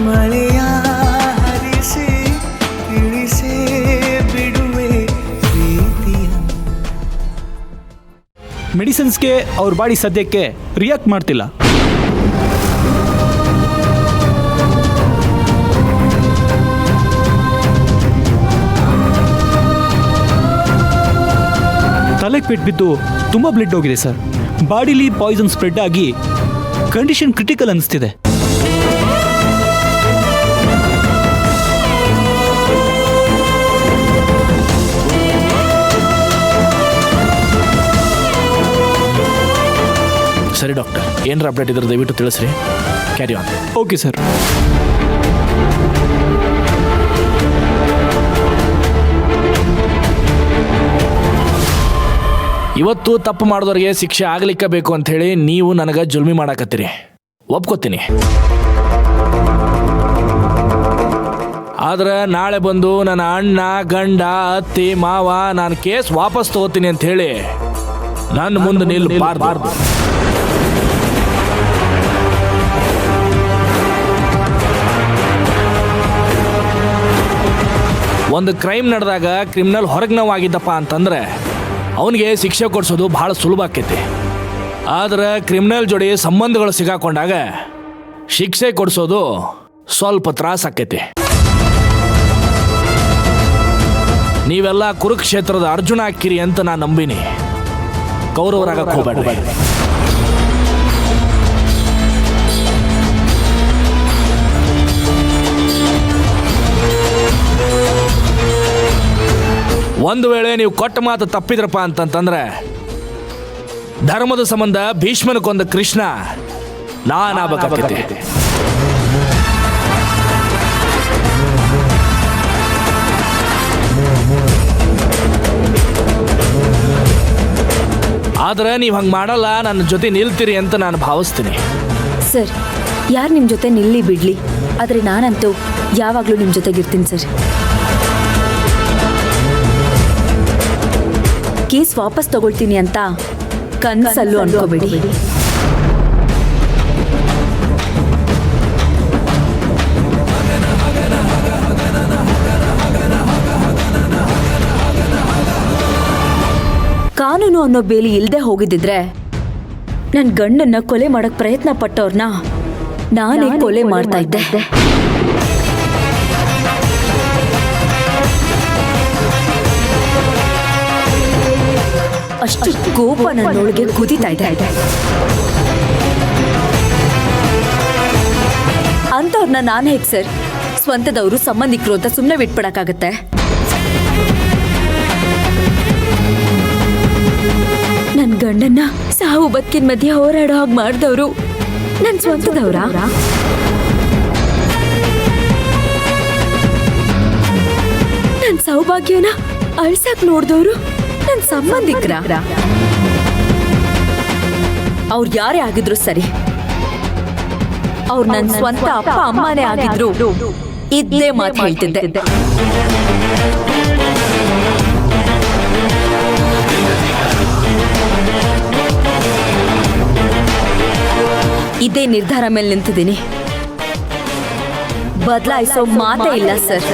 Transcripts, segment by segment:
ಮಳೆಯ ಹರಿಸಿ ತಿಳಿಸೇ ಬಿಡುವೆ ಪ್ರೀತಿಯ. ಮೆಡಿಸಿನ್ಸ್ಗೆ ಅವ್ರ ಬಾಡಿ ಸದ್ಯಕ್ಕೆ ರಿಯಾಕ್ಟ್ ಮಾಡ್ತಿಲ್ಲ. ತಲೆಗೆ ಪೆಟ್ಟು ಬಿದ್ದು ತುಂಬ ಬ್ಲಡ್ ಹೋಗಿದೆ ಸರ್. ಬಾಡಿಲಿ ಪಾಯ್ಸನ್ ಸ್ಪ್ರೆಡ್ ಆಗಿ ಕಂಡೀಷನ್ ಕ್ರಿಟಿಕಲ್ ಅನಿಸ್ತಿದೆ. ಸರಿ ಡಾಕ್ಟರ್, ಏನರ ಅಪ್ಡೇಟ್ ಇದ್ರೆ ದಯವಿಟ್ಟು ತಿಳಿಸ್ರಿ. Carry on. Okay sir. ಇವತ್ತು ತಪ್ಪು ಮಾಡಿದವ್ರಿಗೆ ಶಿಕ್ಷೆ ಆಗ್ಲಿಕ್ಕೆ ಬೇಕು ಅಂತ ಹೇಳಿ ನೀವು ನನಗೆ ಜುಲ್ಮಿ ಮಾಡಾಕತ್ತೀರಿ, ಒಪ್ಕೋತೀನಿ. ಆದ್ರೆ ನಾಳೆ ಬಂದು ನನ್ನ ಅಣ್ಣ, ಗಂಡ, ಅತ್ತಿ, ಮಾವ ನಾನು ಕೇಸ್ ವಾಪಸ್ ತಗೋತೀನಿ ಅಂತ ಹೇಳಿ ನನ್ನ ಮುಂದೆ ನಿಲ್ಬಾರ್ದು. ಒಂದು ಕ್ರೈಮ್ ನಡೆದಾಗ ಕ್ರಿಮಿನಲ್ ಹೊರಗೆ ನೋವಾಗಿದ್ದಪ್ಪ ಅಂತಂದ್ರೆ ಅವನಿಗೆ ಶಿಕ್ಷೆ ಕೊಡಿಸೋದು ಭಾಳ ಸುಲಭ ಆಕೈತಿ. ಆದ್ರೆ ಕ್ರಿಮಿನಲ್ ಜೋಡಿ ಸಂಬಂಧಗಳು ಸಿಗಾಕೊಂಡಾಗ ಶಿಕ್ಷೆ ಕೊಡಿಸೋದು ಸ್ವಲ್ಪ ತ್ರಾಸ ಆಕೈತಿ. ನೀವೆಲ್ಲ ಕುರುಕ್ಷೇತ್ರದ ಅರ್ಜುನ ಹಾಕಿರಿ ಅಂತ ನಾನು ನಂಬಿನಿ. ಕೌರವರಾಗಕ್ಕೆ ಹೋಗಬೇಡ್ರಿ. ಒಂದು ವೇಳೆ ನೀವು ಕೊಟ್ಟ ಮಾತು ತಪ್ಪಿದ್ರಪ್ಪ ಅಂತಂತಂದ್ರೆ ಧರ್ಮದ ಸಂಬಂಧ ಭೀಷ್ಮನ ಕೊಂದ ಕೃಷ್ಣ ನಾನಾಗಬೇಕಾಗೈತಿ. ಆದ್ರೆ ನೀವು ಹಂಗೆ ಮಾಡಲ್ಲ, ನನ್ನ ಜೊತೆ ನಿಲ್ತೀರಿ ಅಂತ ನಾನು ಭಾವಿಸ್ತೀನಿ. ಸರ್, ಯಾರು ನಿಮ್ಮ ಜೊತೆ ನಿಲ್ಲಿ ಬಿಡ್ಲಿ, ಆದರೆ ನಾನಂತೂ ಯಾವಾಗಲೂ ನಿಮ್ಮ ಜೊತೆಗಿರ್ತೀನಿ ಸರ್. ಕೇಸ್ ವಾಪಸ್ ತಗೊಳ್ತೀನಿ ಅಂತ ಕನಸಲ್ಲೂ ಅನ್ಕೋಬೇಡಿ. ಕಾನೂನು ಅನ್ನೋ ಬೇಲಿ ಇಲ್ಲದೆ ಹೋಗಿದ್ದಿದ್ರೆ ನನ್ನ ಗಂಡನ್ನ ಕೊಲೆ ಮಾಡಕ್ ಪ್ರಯತ್ನ ಪಟ್ಟವ್ರನ್ನ ನಾನೇ ಕೊಲೆ ಮಾಡ್ತಾ ಇದ್ದೆ. ಅಷ್ಟು ಕೋಪ ನನ್ನೊಳಗೆ ಕುದೀತಾ ಇದೆ. ಅಂತವ್ರನ್ನ ನಾನು ಹೇಗೆ ಸರ್ ಸ್ವಂತದವರು ಸಂಬಂಧಿಕರು ಅಂತ ಸುಮ್ಮನೆ ಬಿಟ್ಬಿಡಕ್ಕಾಗತ್ತೆ? ನನ್ನ ಗಂಡನ್ನ ಸಾವು ಬದುಕಿನ ಮಧ್ಯೆ ಹೋರಾಡೋ ಹಾಗೆ ಮಾಡಿದವರು ನನ್ನ ಸ್ವಂತದವ್ರ? ನನ್ನ ಸೌಭಾಗ್ಯನ ಅಳ್ಸಕ್ ನೋಡಿದವರು ನನ್ನ ಸಂಬಂಧಿಕರ? ಅವ್ರು ಯಾರೇ ಆಗಿದ್ರು ಸರಿ, ಅವ್ರು ನನ್ನ ಸ್ವಂತ ಅಪ್ಪ ಅಮ್ಮನೇ ಆಗಿದ್ರು ಇದ್ದೇ ಮಾತು ಹೇಳ್ತಿದ್ದೆ. ಇದೇ ನಿರ್ಧಾರ ಮೇಲೆ ನಿಂತಿದ್ದೀನಿ. ಬದಲಾಯಿಸೋ ಮಾತೇ ಇಲ್ಲ ಸರ್.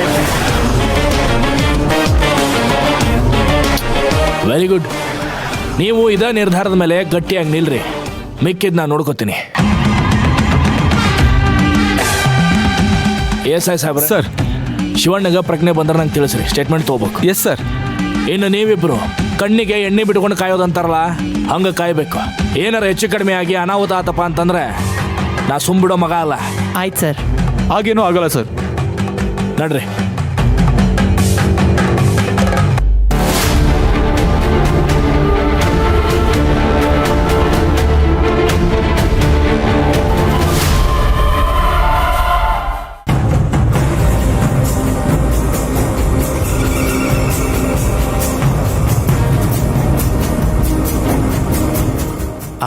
Very good. ನೀವು ಇದೇ ನಿರ್ಧಾರದ ಮೇಲೆ ಗಟ್ಟಿಯಾಗಿ ನಿಲ್ರಿ, ಮಿಕ್ಕಿದ್ ನಾನು ನೋಡ್ಕೋತೀನಿ. ಎಸ್ ಐ ಸಾಹೇಬ್ರ. ಸರ್, ಶಿವಣ್ಣಗ ಪ್ರಜ್ಞೆ ಬಂದ್ರೆ ನಂಗೆ ತಿಳಿಸ್ರಿ, ಸ್ಟೇಟ್ಮೆಂಟ್ ತೊಗೋಬೇಕು. Yes sir. ಇನ್ನು ನೀವಿಬ್ರು ಕಣ್ಣಿಗೆ ಎಣ್ಣೆ ಬಿಟ್ಕೊಂಡು ಕಾಯೋದಂತಾರಲ್ಲ, ಹಂಗೆ ಕಾಯಬೇಕು. ಏನಾರ ಹೆಚ್ಚು ಕಡಿಮೆ ಆಗಿ ಅನಾಹುತ ಆತಪ್ಪ ಅಂತಂದ್ರೆ ನಾ ಸುಮ್ಬಿಡೋ ಮಗ ಅಲ್ಲ. ಆಯ್ತು ಸರ್. ಹಾಗೇನೂ ಆಗಲ್ಲ ಸರ್. ನಡ್ರಿ.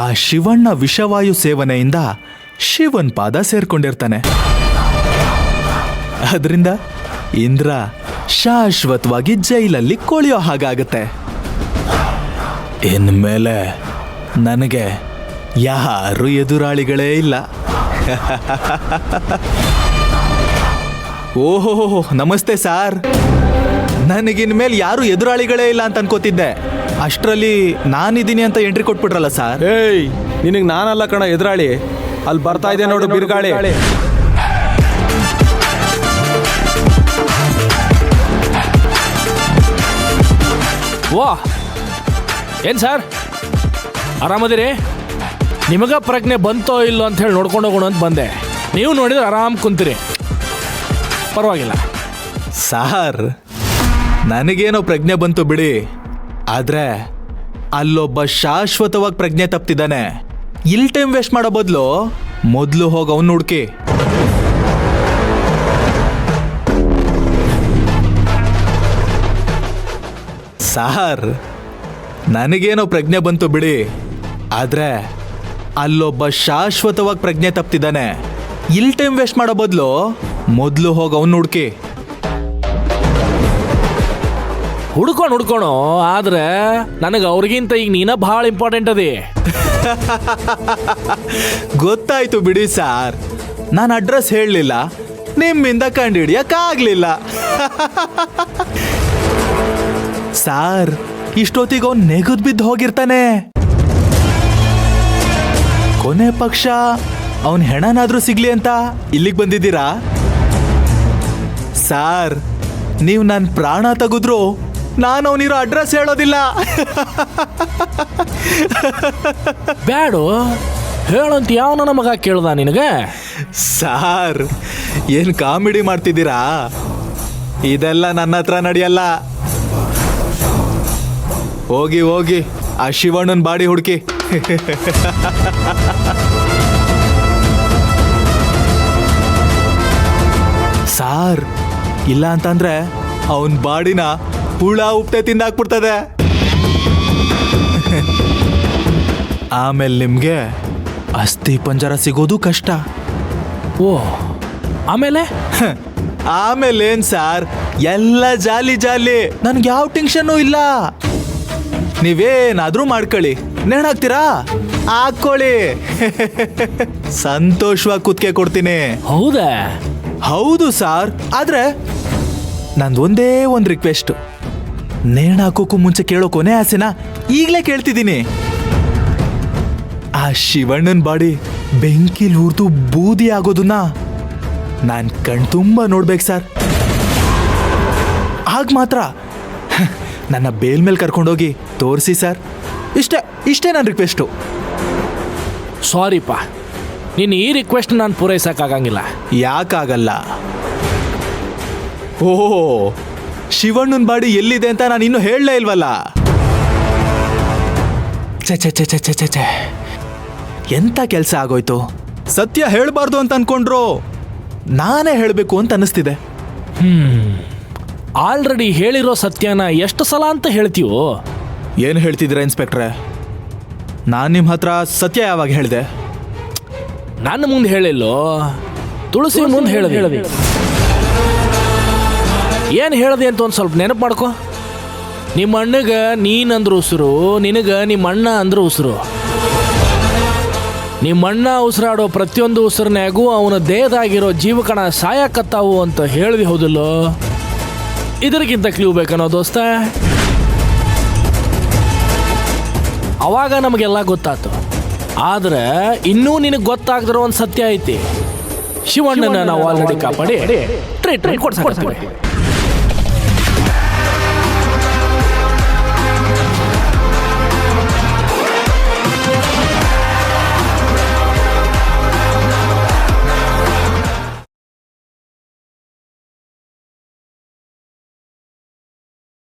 ಆ ಶಿವಣ್ಣ ವಿಷವಾಯು ಸೇವನೆಯಿಂದ ಶಿವನ್ ಪಾದ ಸೇರ್ಕೊಂಡಿರ್ತಾನೆ. ಅದರಿಂದ ಇಂದ್ರ ಶಾಶ್ವತವಾಗಿ ಜೈಲಲ್ಲಿ ಕೊಳೆಯೋ ಹಾಗಾಗತ್ತೆ. ಇನ್ಮೇಲೆ ನನಗೆ ಯಾರು ಎದುರಾಳಿಗಳೇ ಇಲ್ಲ. ಓಹೋ ನಮಸ್ತೆ ಸಾರ್. ನನಗಿನ್ಮೇಲೆ ಯಾರು ಎದುರಾಳಿಗಳೇ ಇಲ್ಲ ಅಂತ ಅನ್ಕೋತಿದ್ದೆ. ಅಷ್ಟರಲ್ಲಿ ನಾನಿದ್ದೀನಿ ಅಂತ ಎಂಟ್ರಿ ಕೊಟ್ಬಿಟ್ರಲ್ಲ ಸಾರ್. ಏಯ್, ನಿನಗೆ ನಾನಲ್ಲ ಕಣ ಎದುರಾಳಿ. ಅಲ್ಲಿ ಬರ್ತಾ ಇದೆ ನೋಡು ಬಿರುಗಾಳಿ. ವಾ ಏನು ಸರ್, ಆರಾಮದಿರಿ? ನಿಮಗ ಪ್ರಜ್ಞೆ ಬಂತೋ ಇಲ್ಲೋ ಅಂತ ಹೇಳಿ ನೋಡ್ಕೊಂಡು ಹೋಗೋಣ ಅಂತ ಬಂದೆ. ನೀವು ನೋಡಿದ್ರೆ ಆರಾಮ್ ಕುಂತೀರಿ, ಪರವಾಗಿಲ್ಲ. ಸಾರ್, ನನಗೇನೋ ಪ್ರಜ್ಞೆ ಬಂತು ಬಿಡಿ. ಆದ್ರೆ ಅಲ್ಲೊಬ್ಬ ಶಾಶ್ವತವಾಗಿ ಪ್ರಜ್ಞೆ ತಪ್ತಿದ್ದಾನೆ. ಇಲ್ಲಿ ಟೈಮ್ ವೇಸ್ಟ್ ಮಾಡೋ ಬದಲು ಮೊದಲು ಹೋಗಿ ಅವನು ಹುಡುಕಿ. ಸಾರ್, ನನಗೇನೋ ಪ್ರಜ್ಞೆ ಬಂತು ಬಿಡಿ. ಆದ್ರೆ ಅಲ್ಲೊಬ್ಬ ಶಾಶ್ವತವಾಗಿ ಪ್ರಜ್ಞೆ ತಪ್ತಿದ್ದಾನೆ. ಇಲ್ಲಿ ಟೈಮ್ ವೇಸ್ಟ್ ಮಾಡೋ ಬದಲು ಮೊದಲು ಹೋಗಿ ಅವನು ಹುಡುಕಿ. ಹುಡ್ಕೋಣ, ಆದ್ರೆ ನನಗೆ ಅವ್ರಿಗಿಂತ ಈಗ ನೀನ ಭಾಳ ಇಂಪಾರ್ಟೆಂಟ್ ಅದಿ. ಗೊತ್ತಾಯ್ತು ಬಿಡಿ ಸಾರ್. ನಾನು ಅಡ್ರೆಸ್ ಹೇಳಲಿಲ್ಲ, ನಿಮ್ಮಿಂದ ಕಂಡುಹಿಡಿಯಕ್ಕಾಗ್ಲಿಲ್ಲ. ಸಾರ್, ಇಷ್ಟೊತ್ತಿಗೆ ಅವ್ನು ನೆಗದ್ ಬಿದ್ದು ಹೋಗಿರ್ತಾನೆ. ಕೊನೆ ಪಕ್ಷ ಅವನ್ ಹೆಣನಾದ್ರೂ ಸಿಗ್ಲಿ ಅಂತ ಇಲ್ಲಿಗೆ ಬಂದಿದ್ದೀರಾ? ಸಾರ್, ನೀವು ನನ್ನ ಪ್ರಾಣ ತೆಗೆದ್ರು ನಾನು ಅವನಿರೋ ಅಡ್ರೆಸ್ ಹೇಳೋದಿಲ್ಲ. ಬ್ಯಾಡು ಹೇಳಂತ ಯಾವನ ನಮಗ ಕೇಳ್ದ ನಿನಗೆ? ಸಾರ್, ಏನ್ ಕಾಮಿಡಿ ಮಾಡ್ತಿದ್ದೀರಾ? ಇದೆಲ್ಲ ನನ್ನ ಹತ್ರ ನಡೆಯಲ್ಲ. ಹೋಗಿ ಹೋಗಿ ಆ ಶಿವಣ್ಣನ ಬಾಡಿ ಹುಡುಕಿ. ಸಾರ್, ಇಲ್ಲ ಅಂತಂದ್ರೆ ಅವನ್ ಬಾಡಿನ ಹುಳ ಉಪ್ತೆ ತಿಂದಾಕ್ಬಿಡ್ತದೆ. ಆಮೇಲೆ ನಿಮ್ಗೆ ಅಸ್ಥಿ ಪಂಜರ ಸಿಗೋದು ಕಷ್ಟ. ಓ, ಆಮೇಲೆ ಆಮೇಲೆ ಏನ್ ಸಾರ್, ಎಲ್ಲ ಜಾಲಿ ಜಾಲಿ. ನನ್ಗೆ ಯಾವ ಟೆನ್ಷನ್ನು ಇಲ್ಲ. ನೀವೇನಾದ್ರೂ ಮಾಡ್ಕೊಳ್ಳಿ. ನೇಣಾಕ್ತೀರಾ? ಹಾಕೊಳ್ಳಿ. ಸಂತೋಷವಾಗಿ ಕುತ್ಕೆ ಕೊಡ್ತೀನಿ. ಹೌದಾ? ಹೌದು ಸಾರ್. ಆದ್ರೆ ನಂದೊಂದೇ ಒಂದು ರಿಕ್ವೆಸ್ಟ್. ನೇಣಾಕೋಕ್ಕೂ ಮುಂಚೆ ಕೇಳೋ ಕೊನೆ ಆಸೆನ ಈಗಲೇ ಕೇಳ್ತಿದ್ದೀನಿ. ಆ ಶಿವಣ್ಣನ ಬಾಡಿ ಬೆಂಕಿಲ್ ಹುರಿದು ಬೂದಿ ಆಗೋದನ್ನ ನಾನ್ ಕಣ್ತುಂಬ ನೋಡ್ಬೇಕು ಸರ್. ಆಗ ಮಾತ್ರ ನನ್ನ ಬೇಲ್ ಮೇಲೆ ಕರ್ಕೊಂಡೋಗಿ ತೋರಿಸಿ ಸರ್. ಇಷ್ಟೇ ನನ್ನ ರಿಕ್ವೆಸ್ಟು. ಸಾರಿಪ್ಪ, ನೀನು ಈ ರಿಕ್ವೆಸ್ಟ್ ನಾನು ಪೂರೈಸಕ್ಕಾಗಂಗಿಲ್ಲ. ಯಾಕಾಗಲ್ಲ? ಓಹೋ, ಶಿವಣ್ಣನ ಬಾಡಿ ಎಲ್ಲಿದೆ ಅಂತ ನಾನು ಇನ್ನೂ ಹೇಳಲೇ ಇಲ್ವಲ್ಲ. ಛೆ, ಎಂತ ಕೆಲಸ ಆಗೋಯ್ತು. ಸತ್ಯ ಹೇಳಬಾರ್ದು ಅಂತ ಅನ್ಕೊಂಡ್ರು, ನಾನೇ ಹೇಳಬೇಕು ಅಂತ ಅನ್ನಿಸ್ತಿದೆ. ಆಲ್ರೆಡಿ ಹೇಳಿರೋ ಸತ್ಯನ ಎಷ್ಟು ಸಲ ಅಂತ ಹೇಳ್ತೀವೋ? ಏನು ಹೇಳ್ತಿದ್ದೀರ ಇನ್ಸ್ಪೆಕ್ಟ್ರೆ? ನಾನು ನಿಮ್ಮ ಹತ್ರ ಸತ್ಯ ಯಾವಾಗ ಹೇಳಿದೆ? ನನ್ನ ಮುಂದೆ ಹೇಳಿಲ್ಲೋ, ತುಳಸಿ ಮುಂದೆ ಹೇಳಿದೆ. ಏನು ಹೇಳಿದೆ ಅಂತ ಒಂದು ಸ್ವಲ್ಪ ನೆನಪು ಮಾಡ್ಕೊ. ನಿಮ್ಮ ಅಣ್ಣಗ ನೀನಂದ್ರೆ ಉಸಿರು, ನಿನಗ ನಿಮ್ಮ ಅಣ್ಣ ಅಂದ್ರೆ ಉಸಿರು. ನಿಮ್ಮ ಅಣ್ಣ ಉಸಿರಾಡೋ ಪ್ರತಿಯೊಂದು ಉಸಿರಿನಾಗೂ ಅವನ ದೇಹದಾಗಿರೋ ಜೀವಕಣ ಸಾಯಕತ್ತಾವು ಅಂತ ಹೇಳಿದೆ, ಹೌದಿಲ್ಲೋ? ಇದಕ್ಕಿಂತ ಕ್ಲೂ ಬೇಕನ್ನೋ ದೋಸ್ತ? ಅವಾಗ ನಮಗೆಲ್ಲ ಗೊತ್ತಾಯ್ತು. ಆದ್ರೆ ಇನ್ನೂ ನಿನಗೆ ಗೊತ್ತಾಗದಿರೋ ಒಂದು ಸತ್ಯ ಐತಿ. ಶಿವಣ್ಣನ ನಾವು ಆಲ್ರೆಡಿ ಕಾಪಾಡಿ ಟ್ರೀಟ್ಮೆಂಟ್ ಕೊಡ್ಸಕ್ಕೆ